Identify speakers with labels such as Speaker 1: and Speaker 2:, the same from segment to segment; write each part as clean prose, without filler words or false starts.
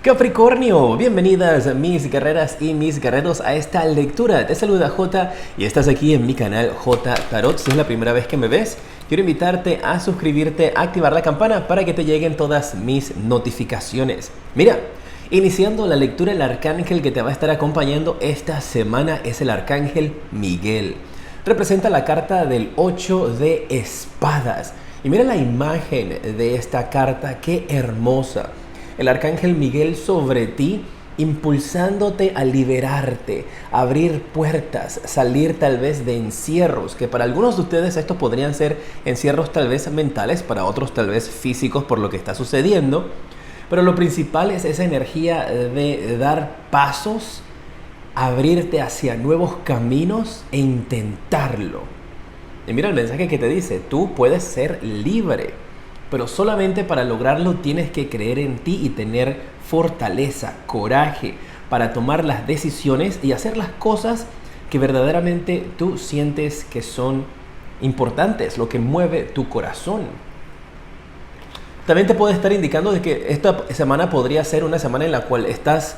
Speaker 1: Capricornio, bienvenidas mis guerreras y mis guerreros a esta lectura. Te saluda J y estás aquí en mi canal J Tarot. Si es la primera vez que me ves, quiero invitarte a suscribirte, a activar la campana para que te lleguen todas mis notificaciones. Mira, iniciando la lectura, el arcángel que te va a estar acompañando esta semana es el arcángel Miguel. Representa la carta del 8 de espadas. Y mira la imagen de esta carta, qué hermosa. El arcángel Miguel sobre ti, impulsándote a liberarte, a abrir puertas, salir tal vez de encierros, que para algunos de ustedes estos podrían ser encierros tal vez mentales, para otros tal vez físicos por lo que está sucediendo. Pero lo principal es esa energía de dar pasos, abrirte hacia nuevos caminos e intentarlo. Y mira el mensaje que te dice, tú puedes ser libre, pero solamente para lograrlo tienes que creer en ti y tener fortaleza, coraje para tomar las decisiones y hacer las cosas que verdaderamente tú sientes que son importantes, lo que mueve tu corazón. También te puede estar indicando de que esta semana podría ser una semana en la cual estás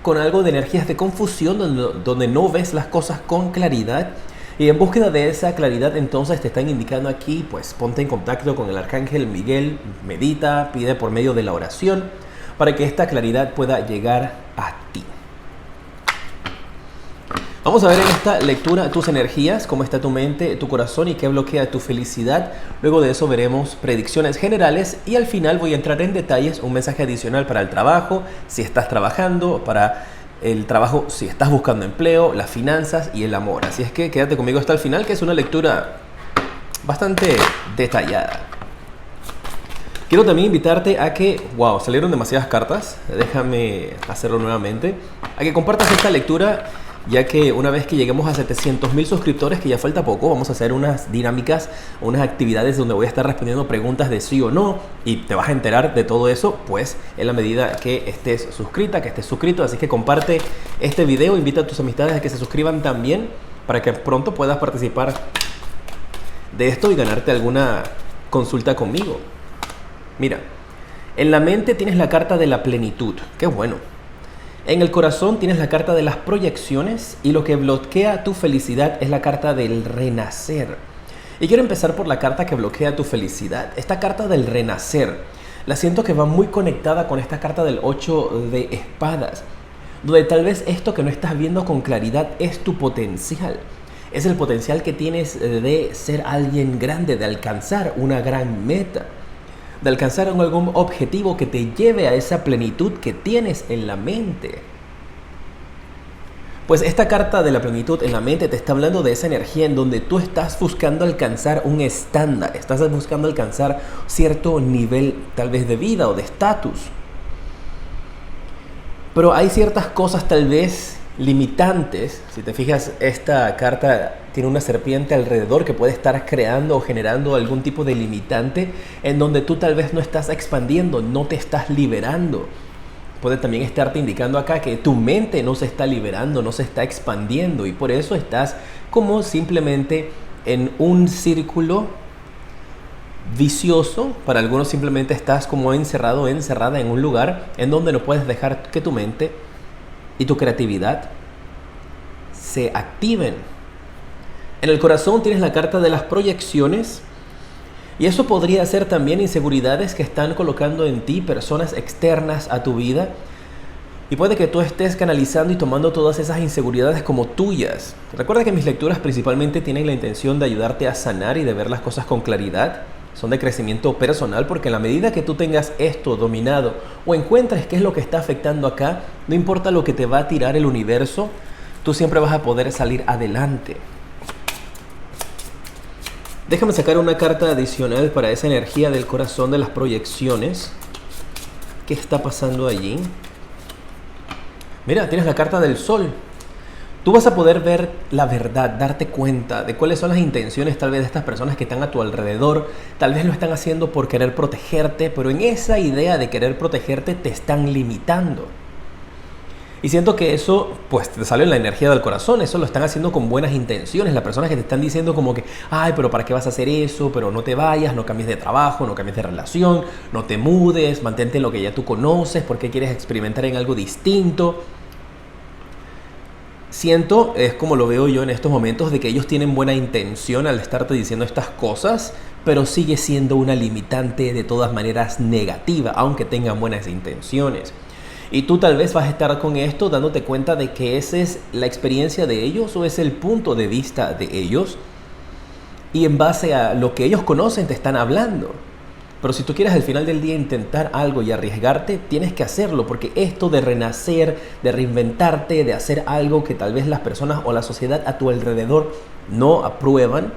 Speaker 1: con algo de energías de confusión, donde no ves las cosas con claridad. Y en búsqueda de esa claridad, entonces te están indicando aquí, pues ponte en contacto con el arcángel Miguel, medita, pide por medio de la oración para que esta claridad pueda llegar a ti. Vamos a ver en esta lectura tus energías, cómo está tu mente, tu corazón y qué bloquea tu felicidad. Luego de eso veremos predicciones generales y al final voy a entrar en detalles, un mensaje adicional para el trabajo, si estás trabajando, para el trabajo, si estás buscando empleo, las finanzas y el amor. Así es que quédate conmigo hasta el final, que es una lectura bastante detallada. Quiero también invitarte a que, wow, salieron demasiadas cartas, déjame hacerlo nuevamente, a que compartas esta lectura, ya que una vez que lleguemos a 700,000 suscriptores, que ya falta poco, vamos a hacer unas dinámicas, unas actividades donde voy a estar respondiendo preguntas de sí o no, y te vas a enterar de todo eso, pues, en la medida que estés suscrita, que estés suscrito. Así que comparte este video, invita a tus amistades a que se suscriban también, para que pronto puedas participar de esto y ganarte alguna consulta conmigo. Mira, en la mente tienes la carta de la plenitud, qué bueno. En el corazón tienes la carta de las proyecciones y lo que bloquea tu felicidad es la carta del renacer. Y quiero empezar por la carta que bloquea tu felicidad. Esta carta del renacer, la siento que va muy conectada con esta carta del 8 de espadas, donde tal vez esto que no estás viendo con claridad es tu potencial. Es el potencial que tienes de ser alguien grande, de alcanzar una gran meta, de alcanzar algún objetivo que te lleve a esa plenitud que tienes en la mente. Pues esta carta de la plenitud en la mente te está hablando de esa energía en donde tú estás buscando alcanzar un estándar, estás buscando alcanzar cierto nivel tal vez de vida o de estatus. Pero hay ciertas cosas tal vez limitantes. Si te fijas, esta carta tiene una serpiente alrededor que puede estar creando o generando algún tipo de limitante en donde tú tal vez no estás expandiendo, no te estás liberando. Puede también estarte indicando acá que tu mente no se está liberando, no se está expandiendo, y por eso estás como simplemente en un círculo vicioso. Para algunos simplemente estás como encerrado o encerrada en un lugar en donde no puedes dejar que tu mente y tu creatividad se activen. En el corazón tienes la carta de las proyecciones, y eso podría ser también inseguridades que están colocando en ti personas externas a tu vida, y puede que tú estés canalizando y tomando todas esas inseguridades como tuyas. Recuerda que mis lecturas principalmente tienen la intención de ayudarte a sanar y de ver las cosas con claridad. Son de crecimiento personal, porque en la medida que tú tengas esto dominado o encuentres qué es lo que está afectando acá, no importa lo que te va a tirar el universo, tú siempre vas a poder salir adelante. Déjame sacar una carta adicional para esa energía del corazón de las proyecciones. ¿Qué está pasando allí? Mira, tienes la carta del sol. Tú vas a poder ver la verdad, darte cuenta de cuáles son las intenciones tal vez de estas personas que están a tu alrededor. Tal vez lo están haciendo por querer protegerte, pero en esa idea de querer protegerte te están limitando. Y siento que eso, pues, te sale en la energía del corazón. Eso lo están haciendo con buenas intenciones. Las personas que te están diciendo como que, ay, pero ¿para qué vas a hacer eso? Pero no te vayas, no cambies de trabajo, no cambies de relación, no te mudes, mantente en lo que ya tú conoces, ¿por qué quieres experimentar en algo distinto? Siento, es como lo veo yo en estos momentos, de que ellos tienen buena intención al estarte diciendo estas cosas, pero sigue siendo una limitante de todas maneras negativa, aunque tengan buenas intenciones. Y tú tal vez vas a estar con esto dándote cuenta de que esa es la experiencia de ellos o es el punto de vista de ellos. Y en base a lo que ellos conocen te están hablando. Pero si tú quieres al final del día intentar algo y arriesgarte, tienes que hacerlo, porque esto de renacer, de reinventarte, de hacer algo que tal vez las personas o la sociedad a tu alrededor no aprueban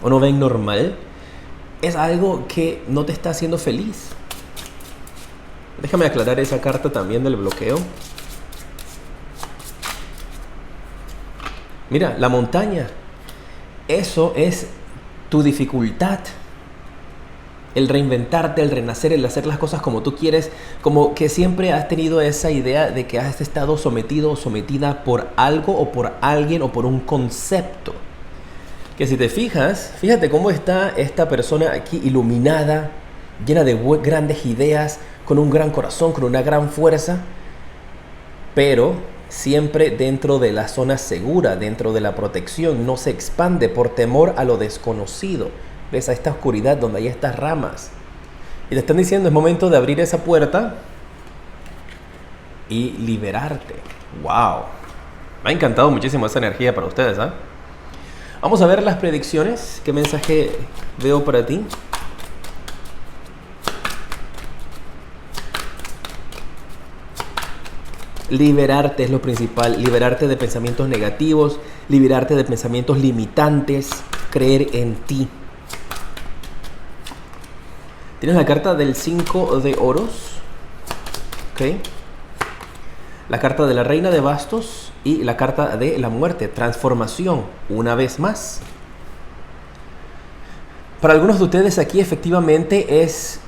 Speaker 1: o no ven normal, es algo que no te está haciendo feliz. Déjame aclarar esa carta también del bloqueo. Mira, la montaña. Eso es tu dificultad. El reinventarte, el renacer, el hacer las cosas como tú quieres, como que siempre has tenido esa idea de que has estado sometido o sometida por algo o por alguien o por un concepto. Que si te fijas, fíjate cómo está esta persona aquí iluminada, llena de grandes ideas, con un gran corazón, con una gran fuerza, pero siempre dentro de la zona segura, dentro de la protección, no se expande por temor a lo desconocido. Ves a esta oscuridad donde hay estas ramas. Y te están diciendo, es momento de abrir esa puerta y liberarte. ¡Wow! Me ha encantado muchísimo esa energía para ustedes, ¿eh? Vamos a ver las predicciones. ¿Qué mensaje veo para ti? Liberarte es lo principal. Liberarte de pensamientos negativos, liberarte de pensamientos limitantes, creer en ti. Tienes la carta del 5 de oros, ¿ok? La carta de la reina de bastos y la carta de la muerte, transformación, una vez más. Para algunos de ustedes aquí efectivamente es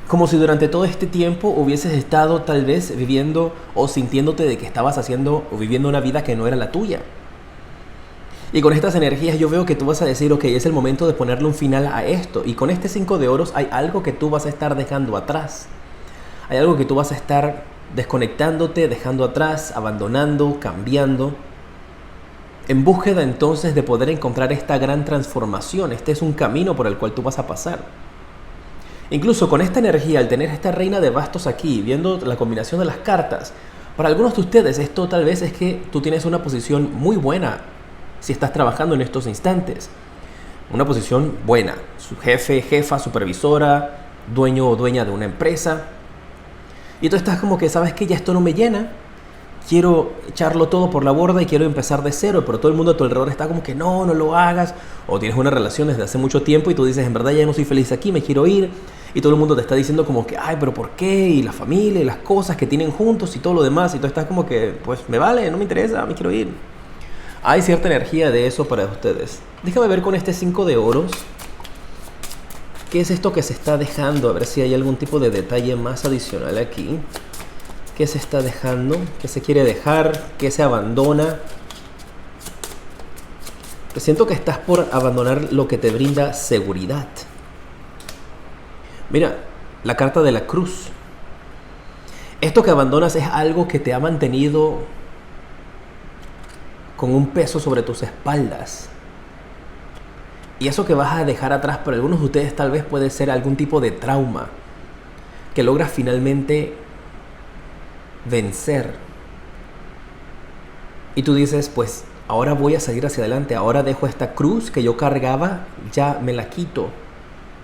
Speaker 1: como si durante todo este tiempo hubieses estado tal vez viviendo o sintiéndote de que estabas haciendo o viviendo una vida que no era la tuya. Y con estas energías yo veo que tú vas a decir, ok, es el momento de ponerle un final a esto. Y con este 5 de oros hay algo que tú vas a estar dejando atrás. Hay algo que tú vas a estar desconectándote, dejando atrás, abandonando, cambiando. En búsqueda entonces de poder encontrar esta gran transformación. Este es un camino por el cual tú vas a pasar. Incluso con esta energía, al tener esta reina de bastos aquí, viendo la combinación de las cartas, para algunos de ustedes esto tal vez es que tú tienes una posición muy buena si estás trabajando en estos instantes. Una posición buena. Su jefe, jefa, supervisora, dueño o dueña de una empresa. Y tú estás como que, ¿sabes qué? Ya esto no me llena. Quiero echarlo todo por la borda y quiero empezar de cero. Pero todo el mundo a tu alrededor está como que no lo hagas. O tienes una relación desde hace mucho tiempo y tú dices, en verdad ya no soy feliz aquí, me quiero ir. Y todo el mundo te está diciendo como que, ay, pero ¿por qué? Y la familia y las cosas que tienen juntos y todo lo demás. Y tú estás como que, pues me vale, no me interesa, me quiero ir. Hay cierta energía de eso para ustedes. Déjame ver con este 5 de oros. ¿Qué es esto que se está dejando? A ver si hay algún tipo de detalle más adicional aquí. ¿Qué se está dejando? ¿Qué se quiere dejar? ¿Qué se abandona? Siento que estás por abandonar lo que te brinda seguridad. Mira, la carta de la cruz. Esto que abandonas es algo que te ha mantenido con un peso sobre tus espaldas. Y eso que vas a dejar atrás para algunos de ustedes tal vez puede ser algún tipo de trauma que logras finalmente vencer. Y tú dices, pues ahora voy a seguir hacia adelante, ahora dejo esta cruz que yo cargaba, ya me la quito.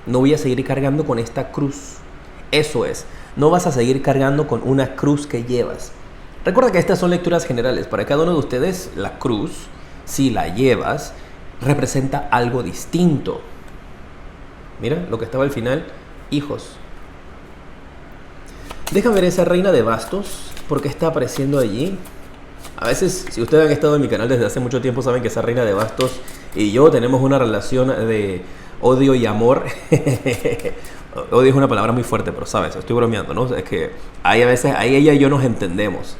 Speaker 1: No voy a seguir cargando con esta cruz. Eso es, no vas a seguir cargando con una cruz que llevas. Recuerda que estas son lecturas generales. Para cada uno de ustedes, la cruz, si la llevas, representa algo distinto. Mira lo que estaba al final, hijos. Déjame ver esa reina de bastos, porque está apareciendo allí. A veces, si ustedes han estado en mi canal desde hace mucho tiempo, saben que esa reina de bastos y yo tenemos una relación de odio y amor. Odio es una palabra muy fuerte, pero sabes, estoy bromeando, ¿no? Es que hay a veces, ahí ella y yo nos entendemos.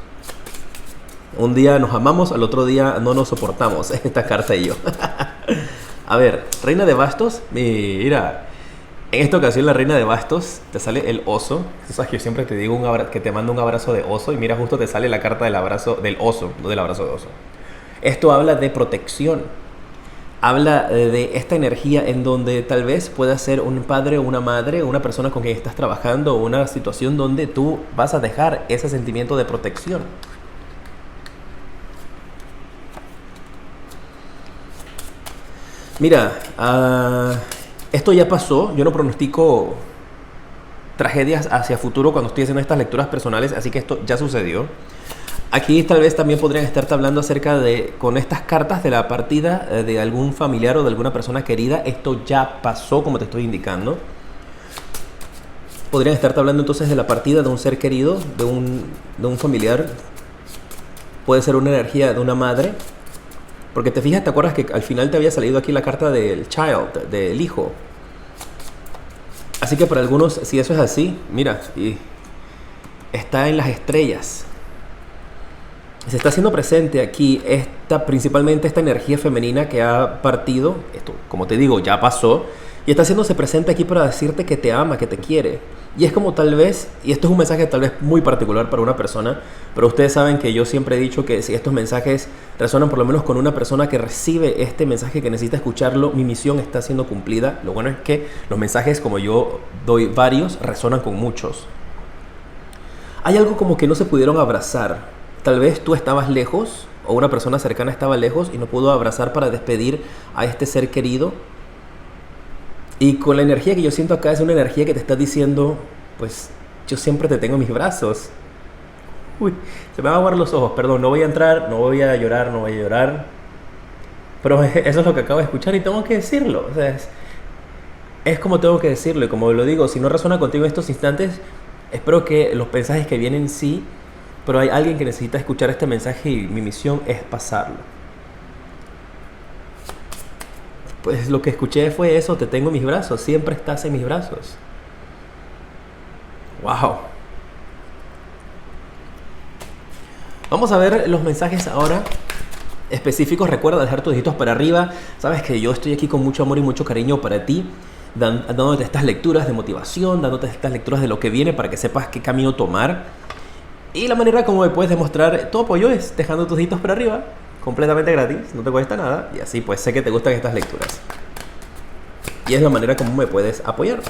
Speaker 1: Un día nos amamos, al otro día no nos soportamos. Esta carta y yo. A ver, Reina de Bastos. Mira, en esta ocasión la Reina de Bastos te sale el oso. Tú sabes que yo siempre te digo que te mando un abrazo de oso. Y mira, justo te sale la carta del abrazo del oso, no del abrazo de oso. Esto habla de protección. Habla de esta energía en donde tal vez pueda ser un padre o una madre, o una persona con quien estás trabajando, o una situación donde tú vas a dejar ese sentimiento de protección. Mira, esto ya pasó. Yo no pronostico tragedias hacia futuro cuando estoy haciendo estas lecturas personales, así que esto ya sucedió. Aquí tal vez también podrían estarte hablando acerca de, con estas cartas, de la partida de algún familiar o de alguna persona querida. Esto ya pasó, como te estoy indicando. Podrían estarte hablando entonces de la partida de un ser querido, de un familiar. Puede ser una energía de una madre. Porque te fijas, ¿te acuerdas que al final te había salido aquí la carta del child, del hijo? Así que para algunos, si eso es así, mira, y está en las estrellas. Se está haciendo presente aquí principalmente esta energía femenina que ha partido. Esto, como te digo, ya pasó. Y está haciéndose presente aquí para decirte que te ama, que te quiere. Y es como tal vez, y esto es un mensaje tal vez muy particular para una persona, pero ustedes saben que yo siempre he dicho que si estos mensajes resuenan por lo menos con una persona que recibe este mensaje, que necesita escucharlo, mi misión está siendo cumplida. Lo bueno es que los mensajes, como yo doy varios, resuenan con muchos. Hay algo como que no se pudieron abrazar. Tal vez tú estabas lejos, o una persona cercana estaba lejos y no pudo abrazar para despedir a este ser querido. Y con la energía que yo siento acá es una energía que te está diciendo, pues yo siempre te tengo en mis brazos. Uy, se me van a aguar los ojos, perdón, no voy a entrar, no voy a llorar. Pero eso es lo que acabo de escuchar y tengo que decirlo. O sea, es como tengo que decirlo, y como lo digo, si no resuena contigo en estos instantes, espero que los mensajes que vienen sí, pero hay alguien que necesita escuchar este mensaje y mi misión es pasarlo. Pues lo que escuché fue eso, te tengo en mis brazos, siempre estás en mis brazos. Wow. Vamos a ver los mensajes ahora específicos. Recuerda dejar tus deditos para arriba. Sabes que yo estoy aquí con mucho amor y mucho cariño para ti, dándote estas lecturas de motivación, dándote estas lecturas de lo que viene para que sepas qué camino tomar. Y la manera como me puedes demostrar tu apoyo es dejando tus deditos para arriba, completamente gratis, no te cuesta nada, y así pues sé que te gustan estas lecturas. Y es la manera como me puedes apoyar.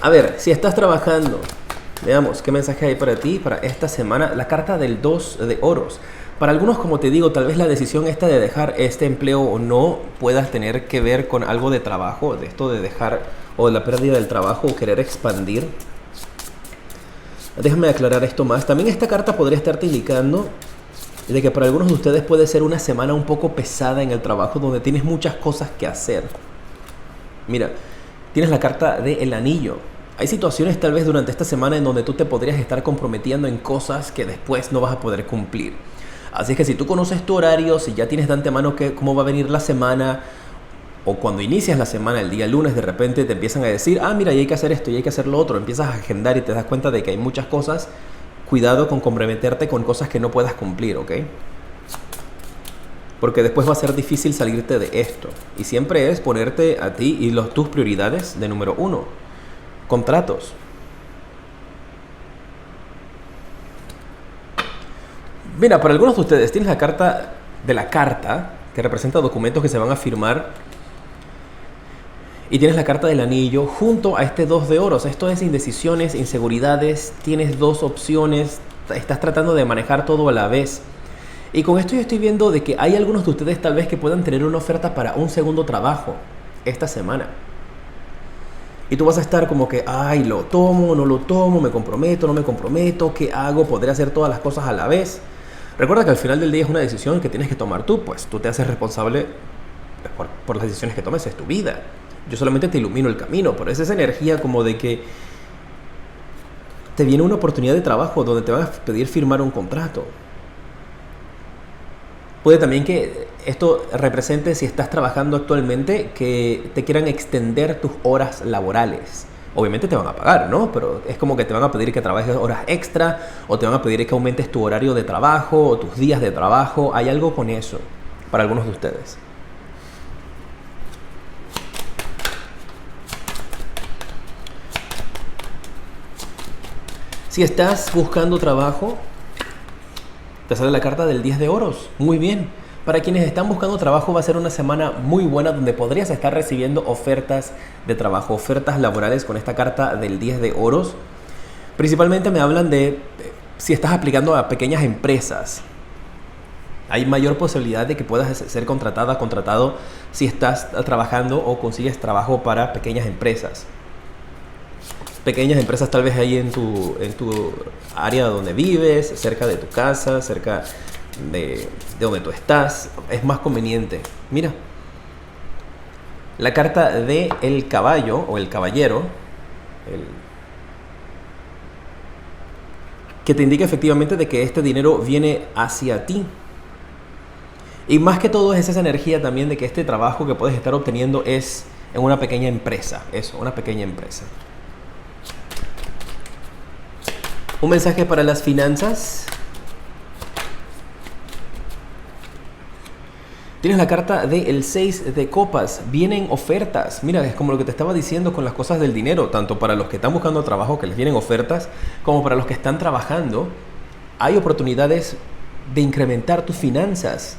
Speaker 1: A ver, si estás trabajando, veamos qué mensaje hay para ti para esta semana. La carta del 2 de oros. Para algunos, como te digo, tal vez la decisión esta de dejar este empleo o no puedas tener que ver con algo de trabajo, de esto de dejar o de la pérdida del trabajo o querer expandir. Déjame aclarar esto más. También esta carta podría estarte indicando de que para algunos de ustedes puede ser una semana un poco pesada en el trabajo, donde tienes muchas cosas que hacer. Mira, tienes la carta del anillo. Hay situaciones tal vez durante esta semana en donde tú te podrías estar comprometiendo en cosas que después no vas a poder cumplir. Así que si tú conoces tu horario, si ya tienes de antemano cómo va a venir la semana, o cuando inicias la semana, el día lunes, de repente te empiezan a decir, mira, y hay que hacer esto, y hay que hacer lo otro. Empiezas a agendar y te das cuenta de que hay muchas cosas. Cuidado con comprometerte con cosas que no puedas cumplir, ¿ok? Porque después va a ser difícil salirte de esto. Y siempre es ponerte a ti y tus prioridades de número 1. Contratos. Mira, para algunos de ustedes tienes la carta de la carta, que representa documentos que se van a firmar. Y tienes la carta del anillo junto a este 2 de oros. Esto es indecisiones, inseguridades. Tienes dos opciones. Estás tratando de manejar todo a la vez. Y con esto yo estoy viendo de que hay algunos de ustedes tal vez que puedan tener una oferta para un segundo trabajo esta semana. Y tú vas a estar como que, lo tomo, no lo tomo, me comprometo, no me comprometo, ¿qué hago? ¿Podré hacer todas las cosas a la vez? Recuerda que al final del día es una decisión que tienes que tomar tú. Pues tú te haces responsable por las decisiones que tomes, es tu vida. Yo solamente te ilumino el camino, pero es esa energía como de que te viene una oportunidad de trabajo donde te van a pedir firmar un contrato. Puede también que esto represente, si estás trabajando actualmente, que te quieran extender tus horas laborales. Obviamente te van a pagar, ¿no? Pero es como que te van a pedir que trabajes horas extra, o te van a pedir que aumentes tu horario de trabajo o tus días de trabajo. Hay algo con eso para algunos de ustedes. Si estás buscando trabajo, te sale la carta del 10 de oros. Muy bien. Para quienes están buscando trabajo, va a ser una semana muy buena donde podrías estar recibiendo ofertas de trabajo, ofertas laborales con esta carta del 10 de oros. Principalmente me hablan de si estás aplicando a pequeñas empresas. Hay mayor posibilidad de que puedas ser contratado si estás trabajando o consigues trabajo para pequeñas empresas. Pequeñas empresas tal vez ahí en tu área donde vives, cerca de tu casa, cerca de donde tú estás. Es más conveniente. Mira, la carta de el caballo o el caballero, que te indica efectivamente de que este dinero viene hacia ti. Y más que todo es esa energía también de que este trabajo que puedes estar obteniendo es en una pequeña empresa. Eso, una pequeña empresa. Un mensaje para las finanzas. Tienes la carta del 6 de copas. Vienen ofertas. Mira, es como lo que te estaba diciendo con las cosas del dinero. Tanto para los que están buscando trabajo, que les vienen ofertas, como para los que están trabajando. Hay oportunidades de incrementar tus finanzas.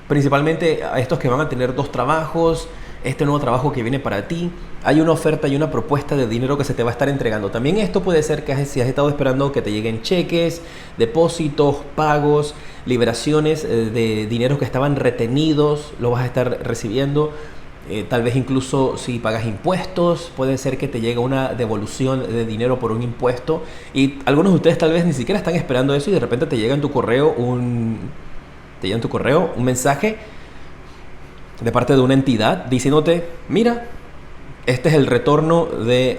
Speaker 1: Principalmente a estos que van a tener 2 trabajos. Este nuevo trabajo que viene para ti, hay una oferta y una propuesta de dinero que se te va a estar entregando. También esto puede ser que si has estado esperando que te lleguen cheques, depósitos, pagos, liberaciones de dinero que estaban retenidos, lo vas a estar recibiendo. Tal vez incluso si pagas impuestos, puede ser que te llegue una devolución de dinero por un impuesto. Y algunos de ustedes tal vez ni siquiera están esperando eso y de repente te llega en tu correo un mensaje de parte de una entidad diciéndote, mira, este es el retorno del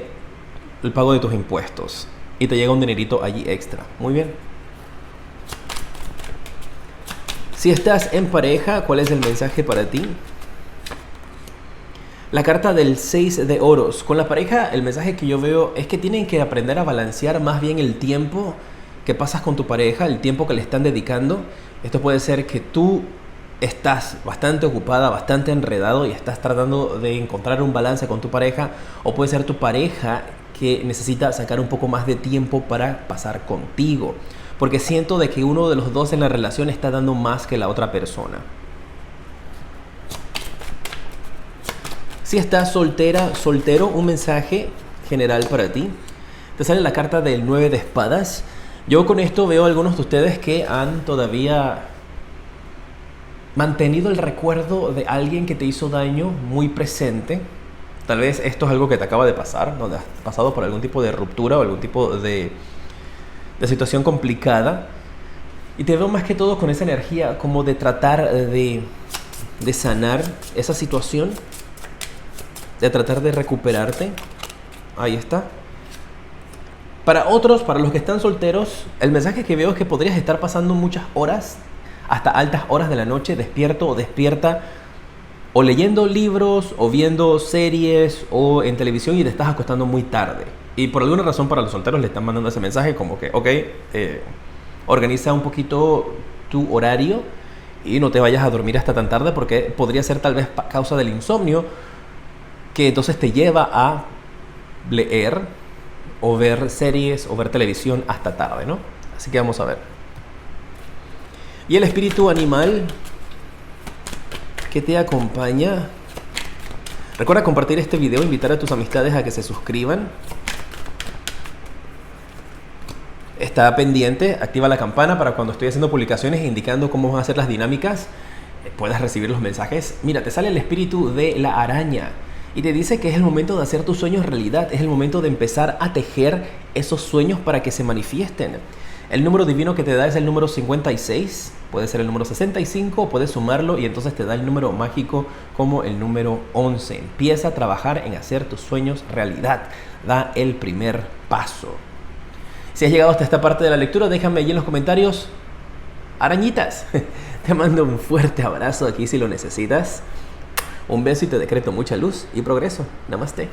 Speaker 1: pago de tus impuestos. Y te llega un dinerito allí extra. Muy bien. Si estás en pareja, ¿cuál es el mensaje para ti? La carta del 6 de oros. Con la pareja, el mensaje que yo veo es que tienen que aprender a balancear más bien el tiempo que pasas con tu pareja, el tiempo que le están dedicando. Esto puede ser que tú estás bastante ocupada, bastante enredado y estás tratando de encontrar un balance con tu pareja, o puede ser tu pareja que necesita sacar un poco más de tiempo para pasar contigo, porque siento de que uno de los dos en la relación está dando más que la otra persona. Si estás soltero, un mensaje general para ti. Te sale la carta del 9 de espadas. Yo con esto veo a algunos de ustedes que han todavía mantenido el recuerdo de alguien que te hizo daño muy presente. Tal vez esto es algo que te acaba de pasar, donde has pasado por algún tipo de ruptura o algún tipo de situación complicada. Y te veo más que todo con esa energía como de tratar de sanar esa situación, de tratar de recuperarte. Ahí está. Para otros, para los que están solteros, el mensaje que veo es que podrías estar pasando muchas horas, hasta altas horas de la noche, despierto o despierta, o leyendo libros, o viendo series, o en televisión, y te estás acostando muy tarde. Y por alguna razón para los solteros le están mandando ese mensaje como que, ok, organiza un poquito tu horario y no te vayas a dormir hasta tan tarde, porque podría ser tal vez causa del insomnio, que entonces te lleva a leer o ver series o ver televisión hasta tarde, ¿no? Así que vamos a ver. Y el espíritu animal que te acompaña. Recuerda compartir este video, invitar a tus amistades a que se suscriban. Está pendiente, activa la campana para cuando estoy haciendo publicaciones indicando cómo van a ser las dinámicas, puedas recibir los mensajes. Mira, te sale el espíritu de la araña y te dice que es el momento de hacer tus sueños realidad, es el momento de empezar a tejer esos sueños para que se manifiesten. El número divino que te da es el número 56, puede ser el número 65, puedes sumarlo y entonces te da el número mágico como el número 11. Empieza a trabajar en hacer tus sueños realidad, da el primer paso. Si has llegado hasta esta parte de la lectura, déjame allí en los comentarios arañitas. Te mando un fuerte abrazo aquí si lo necesitas. Un beso y te decreto mucha luz y progreso. Namaste.